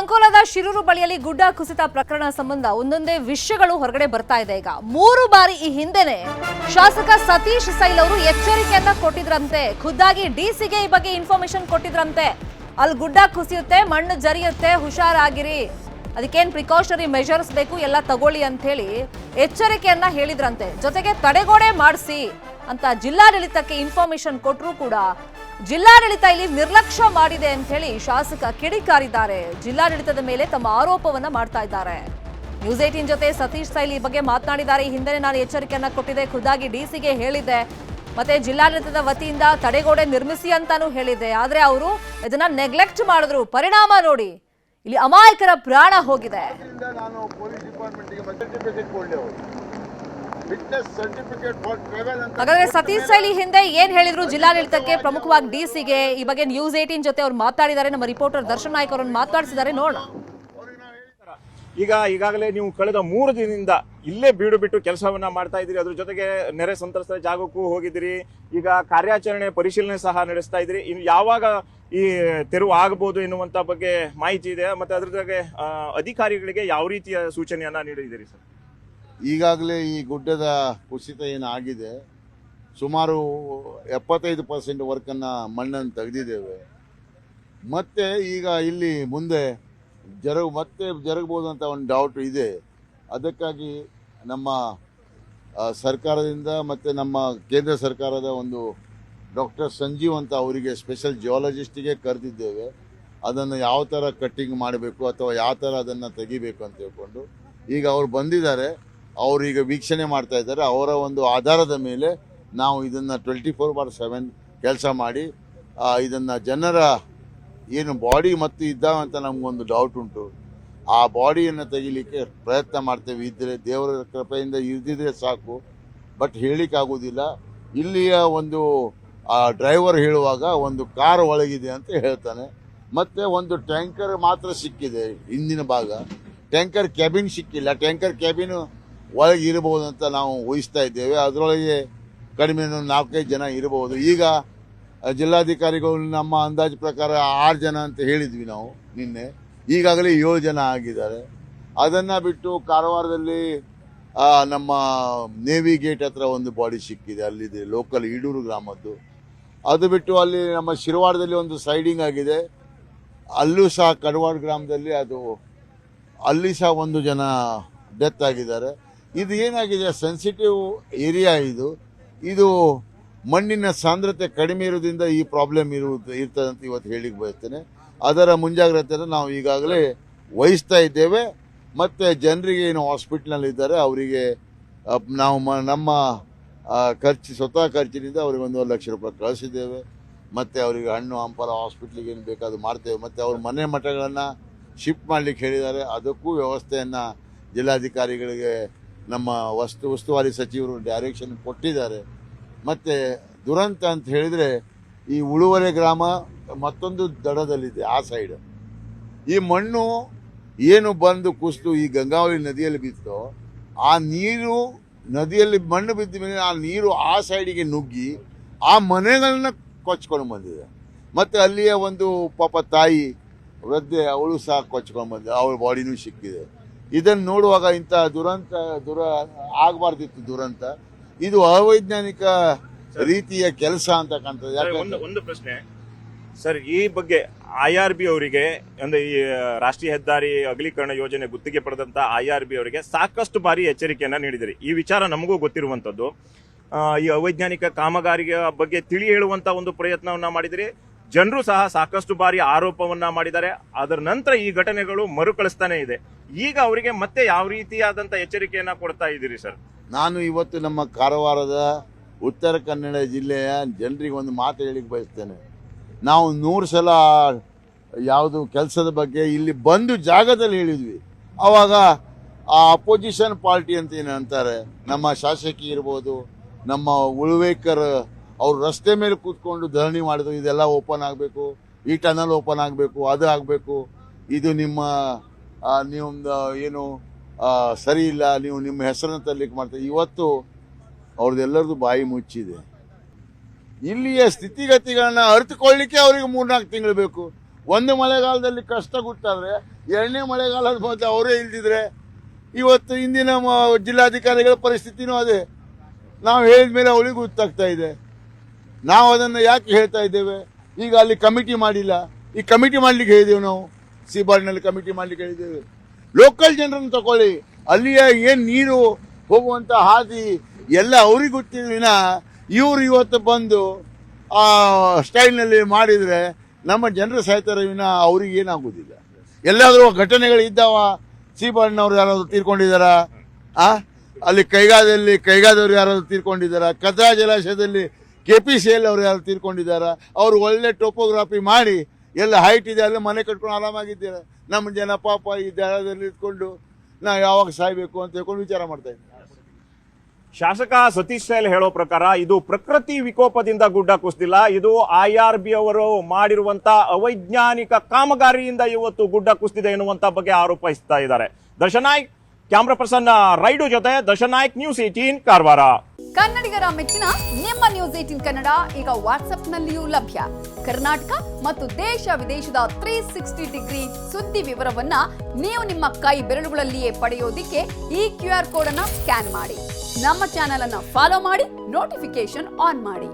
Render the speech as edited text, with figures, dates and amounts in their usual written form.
ಅಂಕೋಲಾದ ಶಿರೂರು ಬಳಿಯಲ್ಲಿ ಗುಡ್ಡ ಕುಸಿತ ಪ್ರಕರಣ ಸಂಬಂಧ ಒಂದೊಂದೇ ವಿಷಯಗಳು ಹೊರಗಡೆ ಬರ್ತಾ ಇದೆ. ಈಗ 3 ಬಾರಿ ಈ ಹಿಂದೆನೆ ಶಾಸಕ ಸತೀಶ್ ಸೈಲ್ ಅವರು ಎಚ್ಚರಿಕೆಯನ್ನ ಕೊಟ್ಟಿದ್ರಂತೆ. ಖುದ್ದಾಗಿ ಡಿಸಿಗೆ ಈ ಬಗ್ಗೆ ಇನ್ಫಾರ್ಮೇಶನ್ ಕೊಟ್ಟಿದ್ರಂತೆ. ಅಲ್ಲಿ ಗುಡ್ಡ ಕುಸಿಯುತ್ತೆ, ಮಣ್ಣು ಜರಿಯುತ್ತೆ, ಹುಷಾರಾಗಿರಿ, ಅದಕ್ಕೇನು ಪ್ರಿಕಾಷನರಿ ಮೆಷರ್ಸ್ ಬೇಕು ಎಲ್ಲ ತಗೊಳ್ಳಿ ಅಂತ ಹೇಳಿ ಎಚ್ಚರಿಕೆಯನ್ನ ಹೇಳಿದ್ರಂತೆ. ಜೊತೆಗೆ ತಡೆಗೋಡೆ ಮಾಡಿಸಿ ಅಂತ ಜಿಲ್ಲಾಡಳಿತಕ್ಕೆ ಇನ್ಫಾರ್ಮೇಶನ್ ಕೊಟ್ಟರು ಕೂಡ ಜಿಲ್ಲಾಡಳಿತ ಇಲ್ಲಿ ನಿರ್ಲಕ್ಷ್ಯ ಮಾಡಿದೆ ಅಂತ ಹೇಳಿ ಶಾಸಕ ಕಿಡಿಕಾರಿದ್ದಾರೆ. ಜಿಲ್ಲಾಡಳಿತದ ಮೇಲೆ ತಮ್ಮ ಆರೋಪವನ್ನ ಮಾಡ್ತಾ ಇದ್ದಾರೆ. ನ್ಯೂಸ್ 18 ಜೊತೆ ಸತೀಶ್ ಸೈಲ್ ಈ ಬಗ್ಗೆ ಮಾತನಾಡಿದ್ದಾರೆ. ಈ ಹಿಂದೆ ನಾನು ಎಚ್ಚರಿಕೆಯನ್ನ ಕೊಟ್ಟಿದ್ದೆ, ಖುದ್ದಾಗಿ ಡಿಸಿಗೆ ಹೇಳಿದ್ದೆ, ಮತ್ತೆ ಜಿಲ್ಲಾಡಳಿತದ ವತಿಯಿಂದ ತಡೆಗೋಡೆ ನಿರ್ಮಿಸಿ ಅಂತಾನೂ ಹೇಳಿದ್ದೆ. ಆದ್ರೆ ಅವರು ಇದನ್ನ ನೆಗ್ಲೆಕ್ಟ್ ಮಾಡಿದ್ರು. ಪರಿಣಾಮ ನೋಡಿ, ಇಲ್ಲಿ ಅಮಾಯಕರ ಪ್ರಾಣ ಹೋಗಿದೆ. ಹಾಗಾದ್ರೆ ಸತೀಶ್ ಸೈಲ್ ಈ ಹಿಂದೆ ಏನ್ ಹೇಳಿದ್ರು ಜಿಲ್ಲಾಡಳಿತಕ್ಕೆ, ಪ್ರಮುಖವಾಗಿ ಡಿಸಿಗೆ, ಈ ಬಗ್ಗೆ ನ್ಯೂಸ್ 18 ಜೊತೆ ಅವ್ರು ಮಾತಾಡಿದ್ದಾರೆ. ನಮ್ಮ ರಿಪೋರ್ಟರ್ ದರ್ಶನ್ ನಾಯ್ಕ ಅವರನ್ನು ಮಾತಾಡಿಸಿದ್ದಾರೆ, ನೋಡೋಣ. ಈಗಾಗಲೇ ನೀವು ಕಳೆದ 3 ದಿನದಿಂದ ಇಲ್ಲೇ ಬೀಡು ಬಿಟ್ಟು ಕೆಲಸವನ್ನ ಮಾಡ್ತಾ ಇದ್ದೀರಿ. ಅದ್ರ ಜೊತೆಗೆ ನೆರೆ ಸಂತ್ರಸ್ತರ ಜಾಗಕ್ಕೂ ಹೋಗಿದ್ದೀರಿ. ಈಗ ಕಾರ್ಯಾಚರಣೆ ಪರಿಶೀಲನೆ ಸಹ ನಡೆಸ್ತಾ ಇದ್ದೀರಿ. ಇನ್ನು ಯಾವಾಗ ಈ ತೆರವು ಆಗಬಹುದು ಎನ್ನುವಂತ ಬಗ್ಗೆ ಮಾಹಿತಿ ಇದೆ. ಮತ್ತೆ ಅದ್ರ ಜೊತೆಗೆ ಅಧಿಕಾರಿಗಳಿಗೆ ಯಾವ ರೀತಿಯ ಸೂಚನೆಯನ್ನ ನೀಡಿದ್ದೀರಿ ಸರ್? ಈಗಾಗಲೇ ಈ ಗುಡ್ಡದ ಕುಸಿತ ಏನಾಗಿದೆ, ಸುಮಾರು 75% ವರ್ಕನ್ನು ಮಣ್ಣನ್ನು ತೆಗೆದಿದ್ದೇವೆ. ಮತ್ತೆ ಈಗ ಇಲ್ಲಿ ಮುಂದೆ ಜರುಗಬಹುದು ಅಂತ ಒಂದು ಡೌಟ್ ಇದೆ. ಅದಕ್ಕಾಗಿ ನಮ್ಮ ಸರ್ಕಾರದಿಂದ ಮತ್ತು ನಮ್ಮ ಕೇಂದ್ರ ಸರ್ಕಾರದ ಒಂದು ಡಾಕ್ಟರ್ ಸಂಜೀವ್ ಅಂತ ಅವರಿಗೆ ಸ್ಪೆಷಲ್ ಜಿಯಾಲಜಿಸ್ಟಿಗೆ ಕರೆದಿದ್ದೇವೆ. ಅದನ್ನು ಯಾವ ಥರ ಕಟ್ಟಿಂಗ್ ಮಾಡಬೇಕು ಅಥವಾ ಯಾವ ಥರ ಅದನ್ನು ತೆಗಿಬೇಕು ಅಂತ ಹೇಳ್ಕೊಂಡು ಈಗ ಅವರು ಬಂದಿದ್ದಾರೆ. ಅವರು ಈಗ ವೀಕ್ಷಣೆ ಮಾಡ್ತಾ ಇದ್ದಾರೆ. ಅವರ ಒಂದು ಆಧಾರದ ಮೇಲೆ ನಾವು ಇದನ್ನು 24/7 ಕೆಲಸ ಮಾಡಿ ಇದನ್ನು ಜನರ ಏನು ಬಾಡಿ ಮತ್ತು ಇದ್ದಾವೆ ಅಂತ ನಮಗೊಂದು ಡೌಟ್ ಉಂಟು, ಆ ಬಾಡಿಯನ್ನು ತೆಗಿಲಿಕ್ಕೆ ಪ್ರಯತ್ನ ಮಾಡ್ತೇವೆ. ಇದ್ದರೆ ದೇವರ ಕೃಪೆಯಿಂದ ಇದ್ದಿದ್ರೆ ಸಾಕು, ಬಟ್ ಹೇಳಲಿಕ್ಕಾಗೋದಿಲ್ಲ. ಇಲ್ಲಿಯ ಒಂದು ಡ್ರೈವರ್ ಹೇಳುವಾಗ ಒಂದು ಕಾರ್ ಒಳಗಿದೆ ಅಂತ ಹೇಳ್ತಾನೆ. ಮತ್ತು ಒಂದು ಟ್ಯಾಂಕರ್ ಮಾತ್ರ ಸಿಕ್ಕಿದೆ, ಹಿಂದಿನ ಭಾಗ. ಟ್ಯಾಂಕರ್ ಕ್ಯಾಬಿನ್ ಸಿಕ್ಕಿಲ್ಲ. ಟ್ಯಾಂಕರ್ ಕ್ಯಾಬಿನ್ ಒಳಗೆ ಇರಬಹುದು ಅಂತ ನಾವು ಊಹಿಸ್ತಾ ಇದ್ದೇವೆ. ಅದರೊಳಗೆ ಕಡಿಮೆ 4-5 ಜನ ಇರಬಹುದು. ಈಗ ಜಿಲ್ಲಾಧಿಕಾರಿಗಳು ನಮ್ಮ ಅಂದಾಜು ಪ್ರಕಾರ 6 ಜನ ಅಂತ ಹೇಳಿದ್ವಿ ನಾವು ನಿನ್ನೆ. ಈಗಾಗಲೇ 7 ಜನ ಆಗಿದ್ದಾರೆ. ಅದನ್ನು ಬಿಟ್ಟು ಕಾರವಾರದಲ್ಲಿ ನಮ್ಮ ನೇವಿ ಗೇಟ್ ಹತ್ರ ಒಂದು ಬಾಡಿ ಸಿಕ್ಕಿದೆ, ಅಲ್ಲಿದೆ, ಲೋಕಲ್ ಈಡೂರು ಗ್ರಾಮದ್ದು. ಅದು ಬಿಟ್ಟು ಅಲ್ಲಿ ನಮ್ಮ ಶಿರವಾರದಲ್ಲಿ ಒಂದು ಸೈಡಿಂಗ್ ಆಗಿದೆ, ಅಲ್ಲೂ ಸಹ ಕಡವಾಡ ಗ್ರಾಮದಲ್ಲಿ ಅಲ್ಲಿ ಸಹ 1 ಜನ ಡೆತ್ ಆಗಿದ್ದಾರೆ. ಇದು ಏನಾಗಿದೆ, ಸೆನ್ಸಿಟಿವ್ ಏರಿಯಾ ಇದು ಮಣ್ಣಿನ ಸಾಂದ್ರತೆ ಕಡಿಮೆ ಇರೋದ್ರಿಂದ ಈ ಪ್ರಾಬ್ಲಮ್ ಇರ್ತದೆ ಅಂತ ಇವತ್ತು ಹೇಳಿಕ್ಕೆ ಬಯಸ್ತೇನೆ. ಅದರ ಮುಂಜಾಗ್ರತೆಯನ್ನು ನಾವು ಈಗಾಗಲೇ ವಹಿಸ್ತಾ ಇದ್ದೇವೆ. ಮತ್ತು ಜನರಿಗೆ ಏನು ಹಾಸ್ಪಿಟ್ಲಲ್ಲಿದ್ದಾರೆ ಅವರಿಗೆ ನಾವು ನಮ್ಮ ಸ್ವತಃ ಖರ್ಚಿನಿಂದ ಅವರಿಗೆ 1.5 ಲಕ್ಷ ರೂಪಾಯಿ ಕಳಿಸಿದ್ದೇವೆ. ಮತ್ತು ಅವರಿಗೆ ಹಣ್ಣು ಹಂಪಲ ಹಾಸ್ಪಿಟ್ಲಿಗೆ ಏನು ಬೇಕಾದರೂ ಮಾಡ್ತೇವೆ. ಮತ್ತು ಅವ್ರ ಮನೆ ಮಠಗಳನ್ನು ಶಿಫ್ಟ್ ಮಾಡಲಿಕ್ಕೆ ಹೇಳಿದ್ದಾರೆ. ಅದಕ್ಕೂ ವ್ಯವಸ್ಥೆಯನ್ನು ಜಿಲ್ಲಾಧಿಕಾರಿಗಳಿಗೆ ನಮ್ಮ ಉಸ್ತುವಾರಿ ಸಚಿವರು ಡೈರೆಕ್ಷನ್ ಕೊಟ್ಟಿದ್ದಾರೆ. ಮತ್ತು ದುರಂತ ಅಂತ ಹೇಳಿದರೆ ಈ ಉಳುವರೆ ಗ್ರಾಮ ಮತ್ತೊಂದು ದಡದಲ್ಲಿದೆ, ಆ ಸೈಡ್. ಈ ಮಣ್ಣು ಏನು ಬಂದು ಕುಸಿದು ಈ ಗಂಗಾವಳಿ ನದಿಯಲ್ಲಿ ಬಿತ್ತೋ, ಆ ನೀರು ನದಿಯಲ್ಲಿ ಮಣ್ಣು ಬಿದ್ದ ಮೇಲೆ ಆ ನೀರು ಆ ಸೈಡಿಗೆ ನುಗ್ಗಿ ಆ ಮನೆಗಳನ್ನ ಕೊಚ್ಕೊಂಡು ಬಂದಿದೆ. ಮತ್ತು ಅಲ್ಲಿಯ ಒಂದು ಪಾಪ ತಾಯಿ ವೃದ್ಧೆ, ಅವಳು ಸಹ ಕೊಚ್ಕೊಂಡು ಬಂದಿದೆ, ಅವಳ ಬಾಡಿನೂ ಸಿಕ್ಕಿದೆ. ಇದನ್ನು ನೋಡುವಾಗ ಇಂಥ ಆಗಬಾರ್ದಿತ್ತು ದುರಂತ. ಇದು ಅವೈಜ್ಞಾನಿಕ ರೀತಿಯ ಕೆಲಸ ಅಂತ ಕಾಣ್ತದೆ. ಒಂದು ಪ್ರಶ್ನೆ ಸರ್, ಈ ಬಗ್ಗೆ IRB ಅವರಿಗೆ, ಅಂದ್ರೆ ಈ ರಾಷ್ಟ್ರೀಯ ಹೆದ್ದಾರಿ ಅಗಲೀಕರಣ ಯೋಜನೆ ಗುತ್ತಿಗೆ ಪಡೆದಂತ IRB ಅವರಿಗೆ ಸಾಕಷ್ಟು ಬಾರಿ ಎಚ್ಚರಿಕೆಯನ್ನ ನೀಡಿದಿರಿ. ಈ ವಿಚಾರ ನಮಗೂ ಗೊತ್ತಿರುವಂತದ್ದು. ಈ ಅವೈಜ್ಞಾನಿಕ ಕಾಮಗಾರಿಯ ಬಗ್ಗೆ ತಿಳಿ ಹೇಳುವಂತ ಒಂದು ಪ್ರಯತ್ನವನ್ನ ಮಾಡಿದಿರಿ. ಜನರು ಸಹ ಸಾಕಷ್ಟು ಬಾರಿ ಆರೋಪವನ್ನ ಮಾಡಿದ್ದಾರೆ. ಅದರ ನಂತರ ಈ ಘಟನೆಗಳು ಮರುಕಳಿಸ್ತಾನೆ ಇದೆ. ಈಗ ಅವರಿಗೆ ಮತ್ತೆ ಯಾವ ರೀತಿಯಾದಂತ ಎಚ್ಚರಿಕೆಯನ್ನ ಕೊಡ್ತಾ ಇದ್ದೀರಿ ಸರ್? ನಾನು ಇವತ್ತು ನಮ್ಮ ಕಾರವಾರದ ಉತ್ತರ ಕನ್ನಡ ಜಿಲ್ಲೆಯ ಜನರಿಗೆ ಒಂದು ಮಾತು ಹೇಳಿಕ್ಕೆ ಬಯಸ್ತೇನೆ. ನಾವು 100 ಸಲ ಯಾವುದು ಕೆಲಸದ ಬಗ್ಗೆ ಇಲ್ಲಿ ಬಂದು ಜಾಗದಲ್ಲಿ ಹೇಳಿದ್ವಿ. ಆವಾಗ ಆ ಅಪೋಸಿಷನ್ ಪಾರ್ಟಿ ಅಂತ ಏನು ಅಂತಾರೆ, ನಮ್ಮ ಶಾಸಕಿ ಇರ್ಬೋದು, ನಮ್ಮ ಉಳ್ವೇಕರ್, ಅವ್ರು ರಸ್ತೆ ಮೇಲೆ ಕೂತ್ಕೊಂಡು ಧರಣಿ ಮಾಡಿದ್ರು. ಇದೆಲ್ಲ ಓಪನ್ ಆಗಬೇಕು, ಈ ಟನಲ್ ಓಪನ್ ಆಗಬೇಕು, ಅದು ಆಗಬೇಕು, ಇದು ನೀವು ಏನು ಸರಿ ಇಲ್ಲ, ನೀವು ನಿಮ್ಮ ಹೆಸರನ್ನು ತರಲಿಕ್ಕೆ ಮಾಡ್ತೀವಿ. ಇವತ್ತು ಅವ್ರದ್ದೆಲ್ಲರದು ಬಾಯಿ ಮುಚ್ಚಿದೆ. ಇಲ್ಲಿಯ ಸ್ಥಿತಿಗತಿಗಳನ್ನ ಅರಿತುಕೊಳ್ಳಿಕ್ಕೆ ಅವರಿಗೆ 3-4 ತಿಂಗಳು ಬೇಕು. ಒಂದು ಮಳೆಗಾಲದಲ್ಲಿ ಕಷ್ಟ ಗೊತ್ತಾದರೆ ಎರಡನೇ ಮಳೆಗಾಲದ ಮೊದಲು ಅವರೇ ಇಲ್ದಿದ್ರೆ ಇವತ್ತು ಇಂದಿನ ಜಿಲ್ಲಾಧಿಕಾರಿಗಳ ಪರಿಸ್ಥಿತಿನೂ ಅದೇ. ನಾವು ಹೇಳಿದ ಮೇಲೆ ಅವಳಿಗೆ ಗೊತ್ತಾಗ್ತಾ ಇದೆ. ನಾವು ಅದನ್ನು ಯಾಕೆ ಹೇಳ್ತಾ ಇದ್ದೇವೆ? ಈಗ ಅಲ್ಲಿ ಕಮಿಟಿ ಮಾಡಿಲ್ಲ, ಈ ಕಮಿಟಿ ಮಾಡ್ಲಿಕ್ಕೆ ಹೇಳಿದ್ದೇವೆ ನಾವು. ಸೀಬಾರ್ಡ್ನಲ್ಲಿ ಕಮಿಟಿ ಮಾಡ್ಲಿಕ್ಕೆ ಹೇಳಿದ್ದೇವೆ. ಲೋಕಲ್ ಜನರನ್ನು ತಗೊಳ್ಳಿ, ಅಲ್ಲಿಯ ಏನು ನೀರು ಹೋಗುವಂಥ ಹಾದಿ ಎಲ್ಲ ಅವ್ರಿಗೆ ಗೊತ್ತಿಲ್ಲ ವಿನ ಇವರು ಇವತ್ತು ಬಂದು ಆ ಸ್ಟೈಲ್ನಲ್ಲಿ ಮಾಡಿದರೆ ನಮ್ಮ ಜನರು ಸಾಯ್ತಾರೆ ವಿನ ಅವ್ರಿಗೆ ಏನಾಗೋದಿಲ್ಲ. ಎಲ್ಲಾದರೂ ಘಟನೆಗಳು ಇದ್ದಾವ? ಸೀಬಾರ್ಡ್ನವ್ರು ಯಾರಾದ್ರು ತೀರ್ಕೊಂಡಿದ್ದಾರ? ಅಲ್ಲಿ ಕೈಗಾದವ್ರು ಯಾರಾದ್ರು ತೀರ್ಕೊಂಡಿದ್ದಾರ? ಕದ್ರಾ ಜಲಾಶಯದಲ್ಲಿ KPCL ಅವ್ರು ಯಾರು ತೀರ್ಕೊಂಡಿದ್ದಾರ? ಅವರು ಒಳ್ಳೆ ಟೋಪೋಗ್ರಾಫಿ ಮಾಡಿ ಎಲ್ಲ ಹೈಟ್ ಇದೆ ಅಲ್ಲಿ ಮನೆ ಕಟ್ಕೊಂಡು ಆರಾಮಾಗಿದ್ದಾರೆ. ನಮ್ಮ ಜನ ಪಾಪ ಈ ಜಾಗದಲ್ಲಿ ಇಟ್ಕೊಂಡು ನಾವು ಯಾವಾಗ ಸಾಯ್ಬೇಕು ಅಂತ ಹೇಳ್ಕೊಂಡು ವಿಚಾರ ಮಾಡ್ತಾ ಇದ್ದೀವಿ. ಶಾಸಕ ಸತೀಶ್ ಸೈಲ್ ಹೇಳೋ ಪ್ರಕಾರ ಇದು ಪ್ರಕೃತಿ ವಿಕೋಪದಿಂದ ಗುಡ್ಡ ಕುಸಿದಿಲ್ಲ, ಇದು IRB ಅವರು ಮಾಡಿರುವಂತ ಅವೈಜ್ಞಾನಿಕ ಕಾಮಗಾರಿಯಿಂದ ಇವತ್ತು ಗುಡ್ಡ ಕುಸಿದಿದೆ ಎನ್ನುವಂತ ಬಗ್ಗೆ ಆರೋಪಿಸ್ತಾ ಇದ್ದಾರೆ. Darshan Naik camera person raid ಜೊತೆ ದರ್ಶನ್ ನಾಯ್ಕ್, ನ್ಯೂಸ್ 18 ಕಾರವಾರ. ಕನ್ನಡಿಗರ ಮೆಚ್ಚಿನ ನಿಮ್ಮ ನ್ಯೂಸ್ 18 ಕನ್ನಡ ಈಗ ವಾಟ್ಸ್ಆಪ್ನಲ್ಲಿಯೂ ಲಭ್ಯ. ಕರ್ನಾಟಕ ಮತ್ತು ದೇಶ ವಿದೇಶದ 360 ಡಿಗ್ರಿ ಸುದ್ದಿ ವಿವರವನ್ನ ನೀವು ನಿಮ್ಮ ಕೈ ಬೆರಳುಗಳಲ್ಲಿಯೇ ಪಡೆಯೋದಿಕ್ಕೆ ಈ QR ಕೋಡ್ ಅನ್ನ ಸ್ಕ್ಯಾನ್ ಮಾಡಿ. ನಮ್ಮ ಚಾನೆಲ್ ಅನ್ನ ಫಾಲೋ ಮಾಡಿ, ನೋಟಿಫಿಕೇಶನ್ ಆನ್ ಮಾಡಿ.